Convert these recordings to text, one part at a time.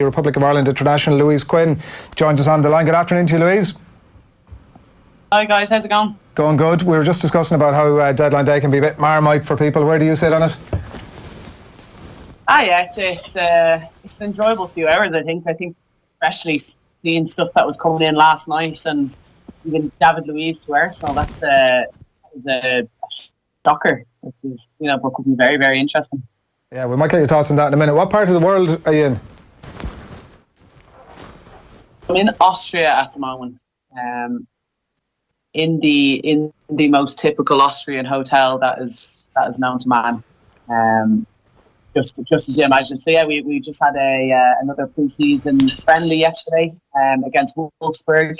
Republic of Ireland International, Louise Quinn, joins us on the line. Good afternoon to you, Louise. Hi guys, how's it going? Going good. We were just discussing about how deadline day can be a bit marmite for people. Where do you sit on it? Yeah, it's an enjoyable few hours. I think especially seeing stuff that was coming in last night and even David Louise to Arsenal. That's a shocker, which is but could be very, very interesting. Yeah, we might get your thoughts on that in a minute. What part of the world are you in? I'm in Austria at the moment, in the most typical Austrian hotel that is known to man. Just as you imagine. So yeah, we just had another pre-season friendly yesterday against Wolfsburg.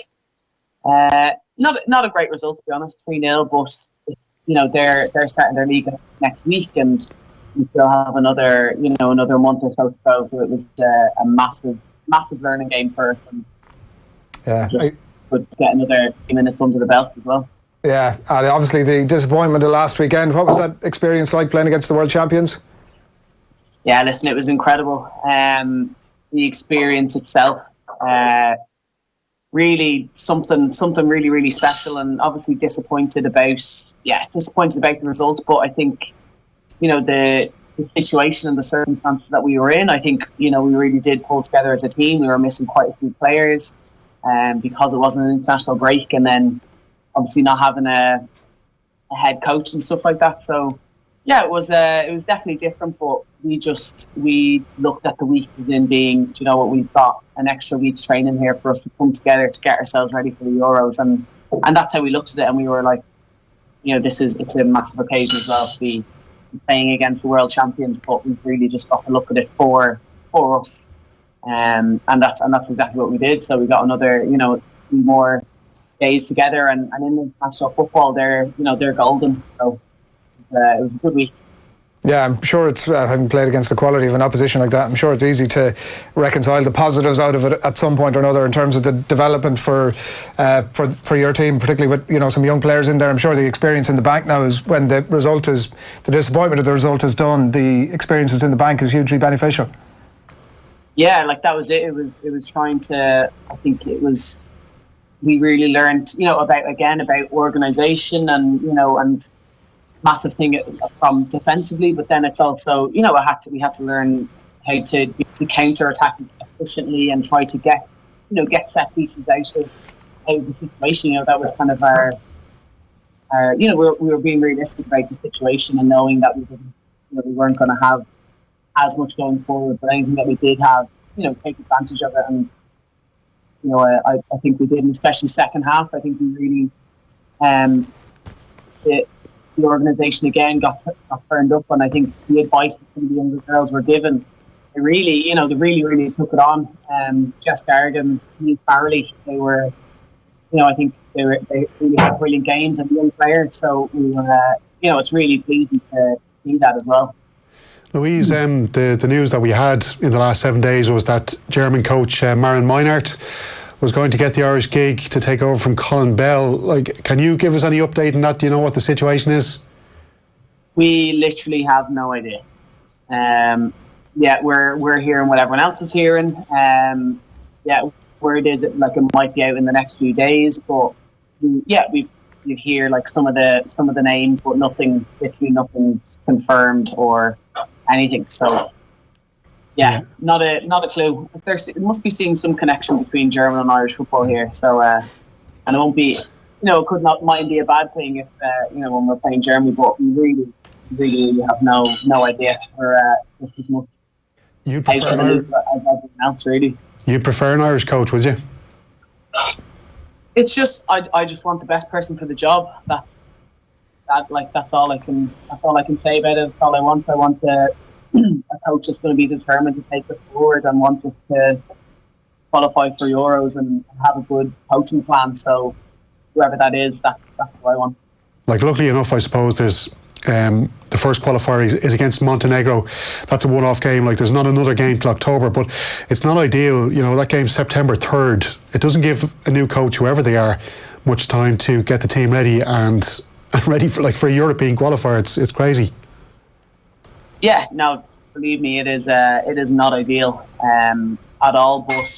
Not a great result, to be honest, 3-0. But it's, they're starting their league next week, and we still have another month or so to go. So it was a massive learning game for us. And just good to get another few minutes under the belt as well. Yeah, and obviously the disappointment of last weekend. What was that experience like playing against the world champions? Yeah, listen, it was incredible. The experience itself, really something really, really special, and obviously disappointed about the results. But I think, the situation and the circumstances that we were in, I think, we really did pull together as a team. We were missing quite a few players because it wasn't an international break, and then obviously not having a head coach and stuff like that. So yeah, it was definitely different, but we looked at the week as in being, we've got an extra week's training here for us to come together to get ourselves ready for the Euros, and that's how we looked at it, and we were like, it's a massive occasion as well to be playing against the world champions, but we've really just got to look at it for us, and that's exactly what we did. So we got another, 3 more days together, and in international football, they're golden. So it was a good week. Yeah, I'm sure it's, having played against the quality of an opposition like that, I'm sure it's easy to reconcile the positives out of it at some point or another in terms of the development for your team, particularly with some young players in there. I'm sure the experience in the bank now is when the disappointment of the result is done, the experiences in the bank is hugely beneficial. Yeah, like that was it. It was trying to, I think it was, we really learned, about organisation and massive thing from defensively, but then it's also, we had to learn how to counter attack efficiently and try to get set pieces out of the situation. That was kind of our we were being realistic about the situation and knowing that we weren't going to have as much going forward, but anything that we did have, take advantage of it. And I think we did, and especially second half, I think we really the organisation again got turned up, and I think the advice that some of the younger girls were given, they really took it on. Jess Gargan, Neil Farrelly, they were, I think they really had brilliant games and young players. So we were, it's really pleasing to see that as well. Louise, the news that we had in the last 7 days was that German coach Maren Meinert was going to get the Irish gig to take over from Colin Bell. Like, can you give us any update on that? Do you know what the situation is? We literally have no idea. We're hearing what everyone else is hearing. Word is it might be out in the next few days, but you hear like some of the names, but nothing's confirmed or anything. So. Yeah, not a clue. There must be seeing some connection between German and Irish football here. So, and it won't be, it mightn't be a bad thing if, when we're playing Germany, but we really have no idea for just as much. You'd prefer as everyone else, really. You'd prefer an Irish coach, would you? It's just, I just want the best person for the job. That's all I can say about it. That's all I want. I want a coach that's going to be determined to take us forward and want us to qualify for Euros and have a good coaching plan. So whoever that is, that's what I want. Like, luckily enough, I suppose there's the first qualifier is against Montenegro. That's a one-off game. Like, there's not another game till October, but it's not ideal. That game's September 3rd. It doesn't give a new coach, whoever they are, much time to get the team ready and ready for a European qualifier. It's crazy. Yeah, no, believe me, it is not ideal. at all. But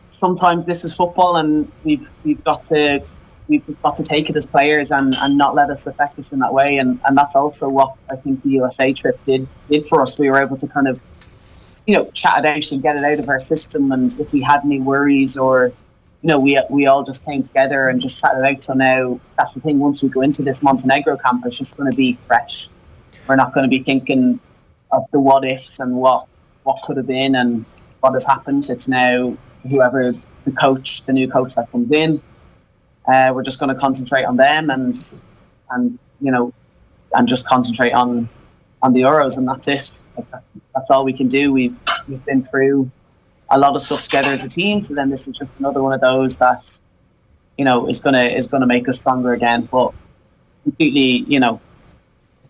sometimes this is football, and we've got to take it as players and not let us affect us in that way. And that's also what I think the USA trip did for us. We were able to kind of, chat it out and get it out of our system. And if we had any worries or, we all just came together and just chatted it out. So now that's the thing. Once we go into this Montenegro camp, it's just going to be fresh. We're not going to be thinking of the what ifs and what could have been and what has happened. It's now whoever the new coach that comes in. We're just going to concentrate on them and just concentrate on the Euros, and that's it. That's all we can do. We've been through a lot of stuff together as a team, so then this is just another one of those that is gonna make us stronger again. But completely,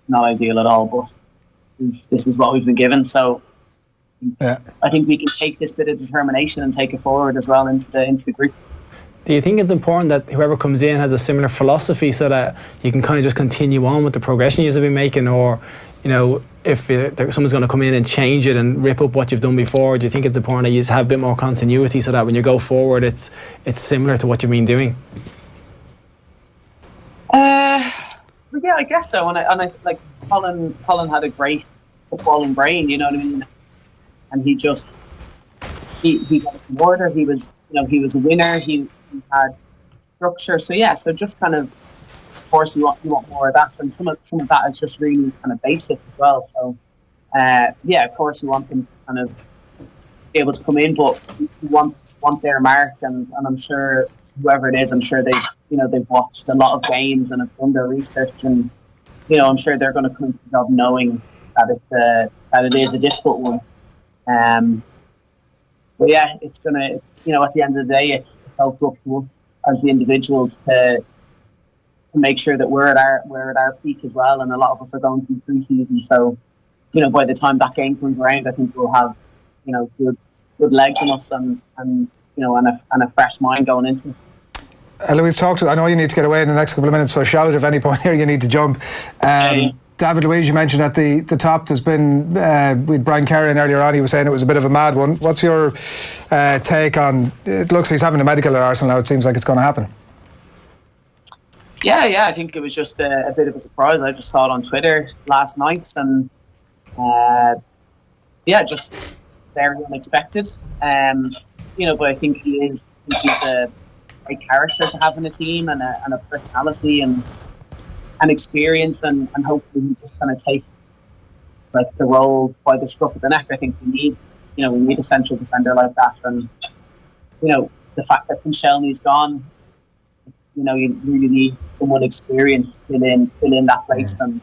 not ideal at all. But this is what we've been given. So yeah, I think we can take this bit of determination and take it forward as well into the group. Do you think it's important that whoever comes in has a similar philosophy so that you can kind of just continue on with the progression you've been making, or if someone's going to come in and change it and rip up what you've done before, do you think it's important that you just have a bit more continuity so that when you go forward it's similar to what you've been doing? Yeah, I guess so. And I like Colin had a great footballing brain, you know what I mean? And he got some order. He was a winner. He had structure. So yeah, so just kind of course you want more of that, and some of that is just really kind of basic as well. So of course you want them to kind of be able to come in, but you want their mark, and I'm sure whoever it is, I'm sure they've watched a lot of games and have done their research, and I'm sure they're going to come into the job knowing that it is a difficult one. But yeah, it's gonna, at the end of the day, it's also up to us as the individuals to make sure that we're at our peak as well. And a lot of us are going through pre-season, so by the time that game comes around, I think we'll have good legs in us and a fresh mind going into it. Louise, I know you need to get away in the next couple of minutes, so shout if at any point here you need to jump. David, Louise, you mentioned at the top there's been, with Brian Kerry earlier on, he was saying it was a bit of a mad one. What's your take on, it looks he's having a medical at Arsenal now, it seems like it's going to happen. Yeah, I think it was just a bit of a surprise. I just saw it on Twitter last night, and just very unexpected. But I think he's a great character to have in a team, and a personality and experience, and hopefully he just kind of take the role by the scruff of the neck. I think we need a central defender like that, and the fact that Koscielny's gone, you really need someone experienced to fill in that place. And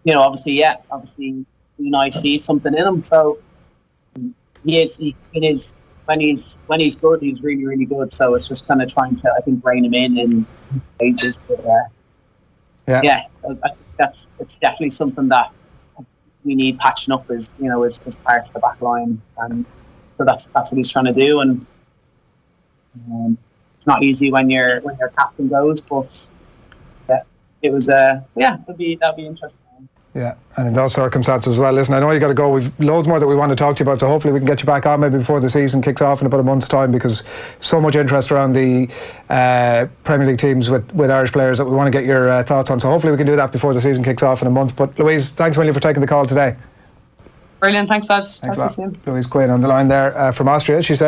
obviously I see something in him, so when he's good, he's really, really good. So it's just kind of trying to, I think, rein him in stages. But I think it's definitely something that we need patching up as parts of the back line, and so that's what he's trying to do. And it's not easy when your captain goes, but it was that'd be interesting. Yeah, and in those circumstances as well. Listen, I know you got to go. We've loads more that we want to talk to you about, so hopefully we can get you back on maybe before the season kicks off in about a month's time, because so much interest around the Premier League teams with Irish players that we want to get your thoughts on. So hopefully we can do that before the season kicks off in a month. But Louise, thanks a million for taking the call today. Brilliant, thanks guys. Thanks a lot. Louise Quinn on the line there from Austria, she said.